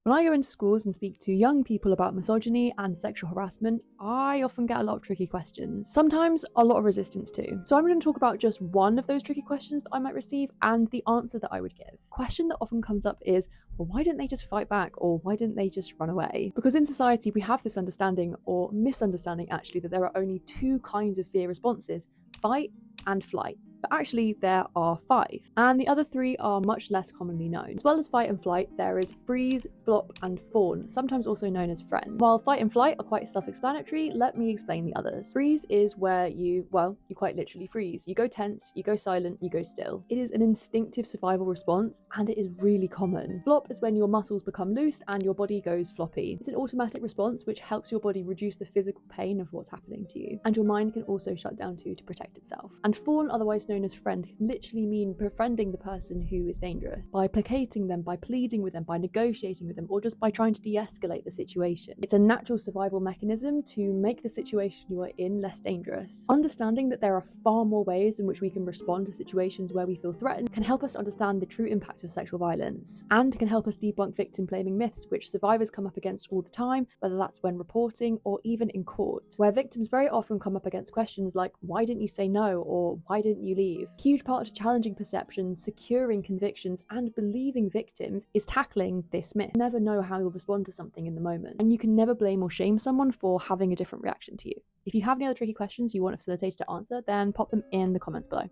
When I go into schools and speak to young people about misogyny and sexual harassment, I often get a lot of tricky questions. Sometimes a lot of resistance too. So I'm going to talk about just one of those tricky questions that I might receive and the answer that I would give. A question that often comes up is, well, why didn't they just fight back, or why didn't they just run away? Because in society we have this understanding, or misunderstanding actually, that there are only two kinds of fear responses: fight and flight. But actually there are 5, and the other 3 are much less commonly known. As well as fight and flight, there is freeze, flop, and fawn, sometimes also known as friend. While fight and flight are quite self-explanatory, let me explain the others. Freeze is where you quite literally freeze. You go tense, you go silent, you go still. It is an instinctive survival response, and it is really common. Flop is when your muscles become loose and your body goes floppy. It's an automatic response which helps your body reduce the physical pain of what's happening to you, and your mind can also shut down too to protect itself. And fawn, otherwise known as friend, can literally mean befriending the person who is dangerous, by placating them, by pleading with them, by negotiating with them, or just by trying to de-escalate the situation. It's a natural survival mechanism to make the situation you are in less dangerous. Understanding that there are far more ways in which we can respond to situations where we feel threatened can help us understand the true impact of sexual violence, and can help us debunk victim blaming myths which survivors come up against all the time, whether that's when reporting or even in court, where victims very often come up against questions like, why didn't you say no, or why didn't you leave? A huge part of challenging perceptions, securing convictions, and believing victims is tackling this myth. You never know how you'll respond to something in the moment, and you can never blame or shame someone for having a different reaction to you. If you have any other tricky questions you want a facilitator to answer, then pop them in the comments below.